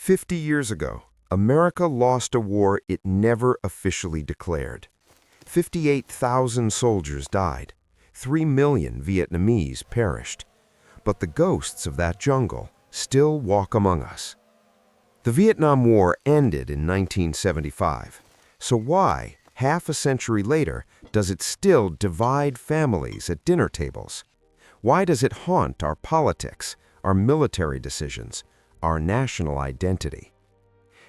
50 years ago, America lost a war it never officially declared. 58,000 soldiers died. 3 million Vietnamese perished. But the ghosts of that jungle still walk among us. The Vietnam War ended in 1975. So why, half a century later, does it still divide families at dinner tables? Why does it haunt our politics, our military decisions, our national identity?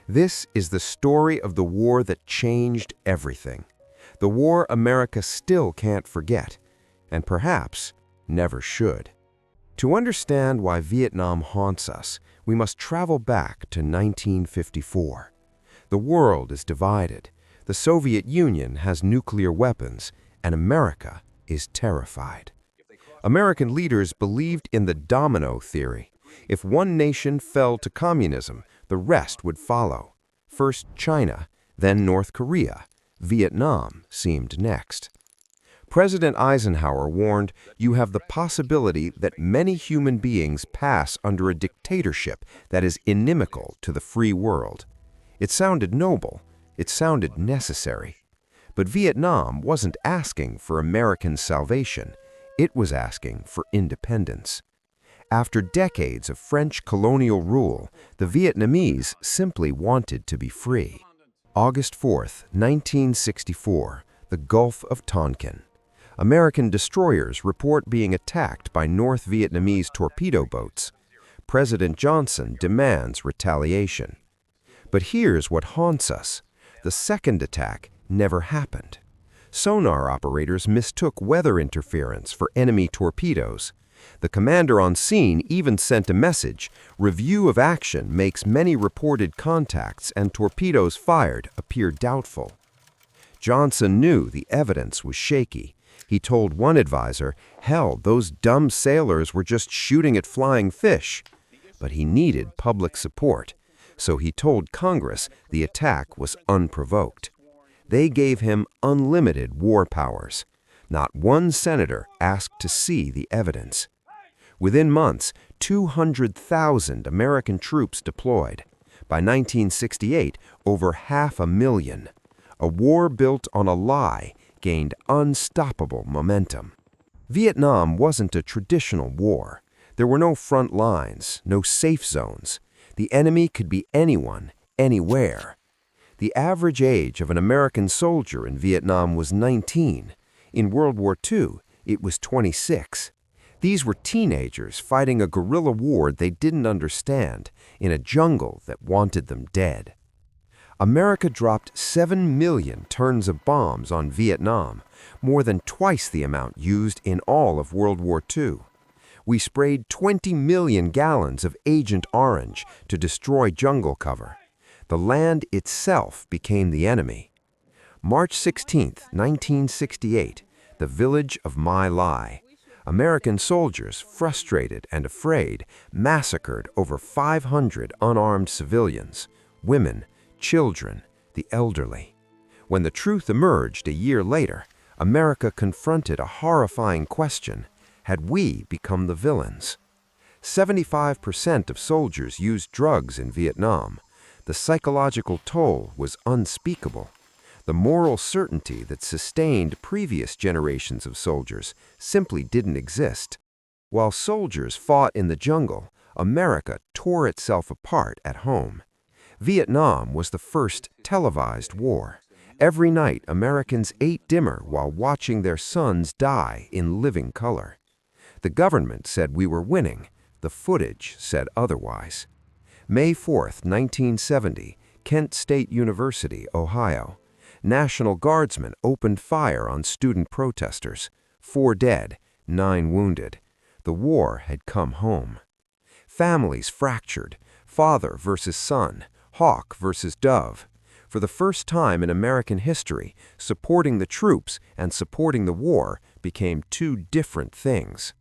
This is the story of the war that changed everything. The war America still can't forget, and perhaps never should. To understand why Vietnam haunts us, we must travel back to 1954. The world is divided. The Soviet Union has nuclear weapons, and America is terrified. American leaders believed in the domino theory. If one nation fell to communism, the rest would follow. First China, then North Korea. Vietnam seemed next. President Eisenhower warned, "You have the possibility that many human beings pass under a dictatorship that is inimical to the free world." It sounded noble. It sounded necessary. But Vietnam wasn't asking for American salvation. It was asking for independence. After decades of French colonial rule, the Vietnamese simply wanted to be free. August 4th, 1964, the Gulf of Tonkin. American destroyers report being attacked by North Vietnamese torpedo boats. President Johnson demands retaliation. But here's what haunts us. The second attack never happened. Sonar operators mistook weather interference for enemy torpedoes. The commander on scene even sent a message, "Review of action makes many reported contacts and torpedoes fired appear doubtful." Johnson knew the evidence was shaky. He told one advisor, "Hell, those dumb sailors were just shooting at flying fish." But he needed public support, so he told Congress the attack was unprovoked. They gave him unlimited war powers. Not one senator asked to see the evidence. Within months, 200,000 American troops deployed. By 1968, over 500,000. A war built on a lie gained unstoppable momentum. Vietnam wasn't a traditional war. There were no front lines, no safe zones. The enemy could be anyone, anywhere. The average age of an American soldier in Vietnam was 19. In World War II, it was 26. These were teenagers fighting a guerrilla war they didn't understand in a jungle that wanted them dead. America dropped 7 million tons of bombs on Vietnam, more than twice the amount used in all of World War II. We sprayed 20 million gallons of Agent Orange to destroy jungle cover. The land itself became the enemy. March 16, 1968, the village of My Lai. American soldiers, frustrated and afraid, massacred over 500 unarmed civilians, women, children, the elderly. When the truth emerged a year later, America confronted a horrifying question: had we become the villains? 75% of soldiers used drugs in Vietnam. The psychological toll was unspeakable. The moral certainty that sustained previous generations of soldiers simply didn't exist. While soldiers fought in the jungle, America tore itself apart at home. Vietnam was the first televised war. Every night, Americans ate dinner while watching their sons die in living color. The government said we were winning. The footage said otherwise. May 4th, 1970, Kent State University, Ohio. National Guardsmen opened fire on student protesters. 4 dead, 9 wounded. The war had come home. Families fractured. Father versus son. Hawk versus dove. For the first time in American history, supporting the troops and supporting the war became two different things.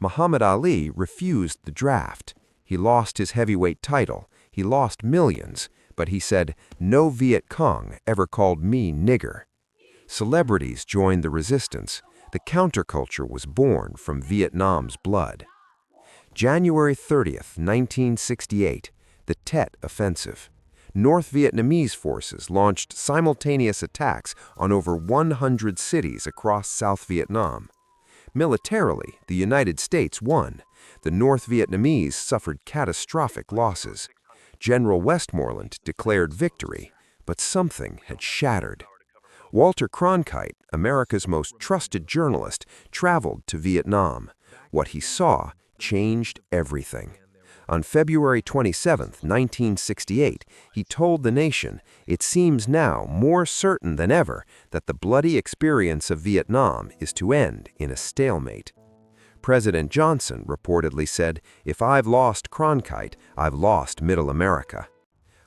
Muhammad Ali refused the draft. He lost his heavyweight title. He lost millions. But he said, "No Viet Cong ever called me nigger." Celebrities joined the resistance. The counterculture was born from Vietnam's blood. January 30th, 1968, the Tet Offensive. North Vietnamese forces launched simultaneous attacks on over 100 cities across South Vietnam. Militarily, the United States won. The North Vietnamese suffered catastrophic losses. General Westmoreland declared victory, but something had shattered. Walter Cronkite, America's most trusted journalist, traveled to Vietnam. What he saw changed everything. On February 27, 1968, he told the nation, "It seems now more certain than ever that the bloody experience of Vietnam is to end in a stalemate." President Johnson reportedly said, "If I've lost Cronkite, I've lost Middle America."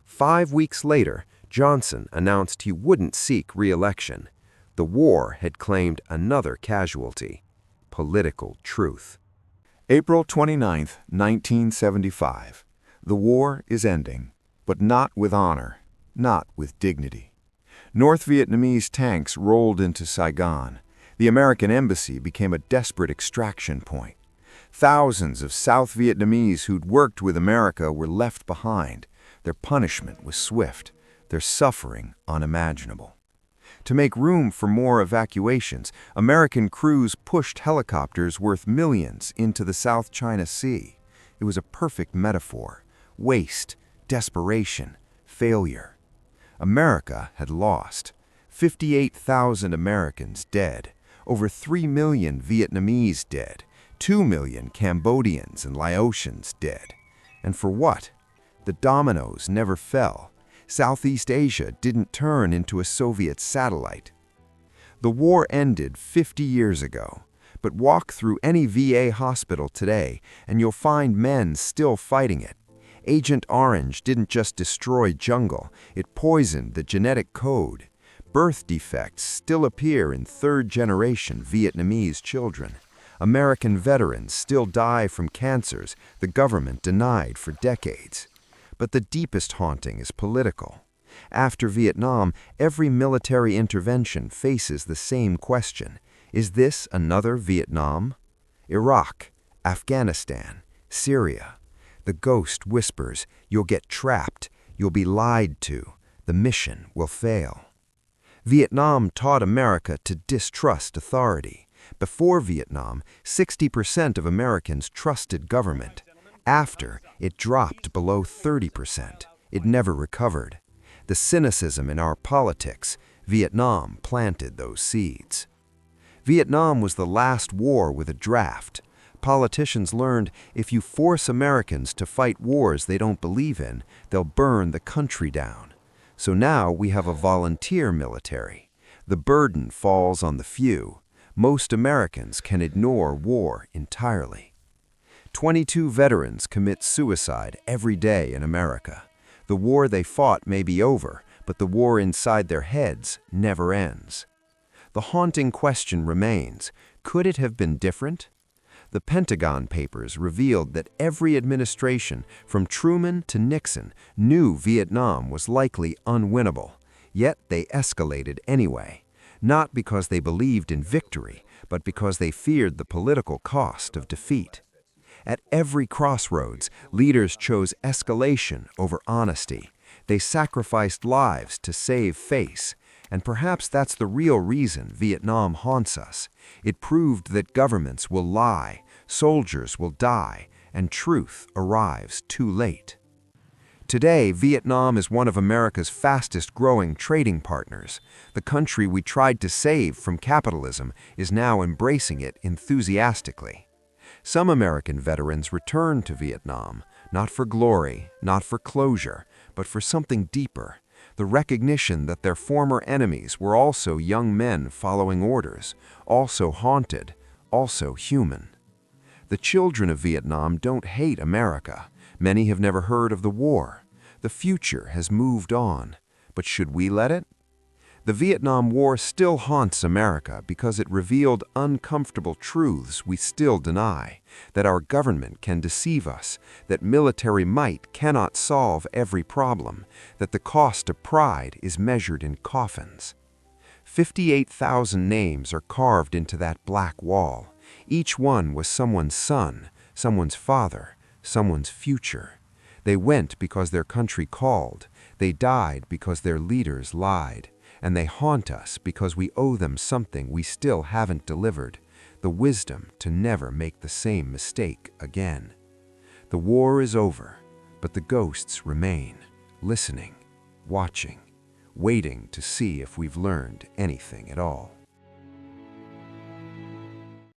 5 weeks later, Johnson announced he wouldn't seek re-election. The war had claimed another casualty: political truth. April 29, 1975. The war is ending, but not with honor, not with dignity. North Vietnamese tanks rolled into Saigon. The American embassy became a desperate extraction point. Thousands of South Vietnamese who'd worked with America were left behind. Their punishment was swift, their suffering unimaginable. To make room for more evacuations, American crews pushed helicopters worth millions into the South China Sea. It was a perfect metaphor: waste, desperation, failure. America had lost. 58,000 Americans dead, over 3 million Vietnamese dead, 2 million Cambodians and Laotians dead. And for what? The dominoes never fell. Southeast Asia didn't turn into a Soviet satellite. The war ended 50 years ago, but walk through any VA hospital today and you'll find men still fighting it. Agent Orange didn't just destroy jungle, it poisoned the genetic code. Birth defects still appear in third-generation Vietnamese children. American veterans still die from cancers the government denied for decades. But the deepest haunting is political. After Vietnam, every military intervention faces the same question: is this another Vietnam? Iraq, Afghanistan, Syria. The ghost whispers, "You'll get trapped, you'll be lied to, the mission will fail." Vietnam taught America to distrust authority. Before Vietnam, 60% of Americans trusted government. After, it dropped below 30%. It never recovered. The cynicism in our politics, Vietnam planted those seeds. Vietnam was the last war with a draft. Politicians learned if you force Americans to fight wars they don't believe in, they'll burn the country down. So now we have a volunteer military. The burden falls on the few. Most Americans can ignore war entirely. 22 veterans commit suicide every day in America. The war they fought may be over, but the war inside their heads never ends. The haunting question remains: could it have been different? The Pentagon Papers revealed that every administration, from Truman to Nixon, knew Vietnam was likely unwinnable, yet they escalated anyway, not because they believed in victory, but because they feared the political cost of defeat. At every crossroads, leaders chose escalation over honesty. They sacrificed lives to save face. And perhaps that's the real reason Vietnam haunts us. It proved that governments will lie, soldiers will die, and truth arrives too late. Today, Vietnam is one of America's fastest-growing trading partners. The country we tried to save from capitalism is now embracing it enthusiastically. Some American veterans return to Vietnam, not for glory, not for closure, but for something deeper: the recognition that their former enemies were also young men following orders, also haunted, also human. The children of Vietnam don't hate America. Many have never heard of the war. The future has moved on. But should we let it? The Vietnam War still haunts America because it revealed uncomfortable truths we still deny: that our government can deceive us, that military might cannot solve every problem, that the cost of pride is measured in coffins. 58,000 names are carved into that black wall. Each one was someone's son, someone's father, someone's future. They went because their country called. They died because their leaders lied. And they haunt us because we owe them something we still haven't delivered, the wisdom to never make the same mistake again. The war is over, but the ghosts remain, listening, watching, waiting to see if we've learned anything at all.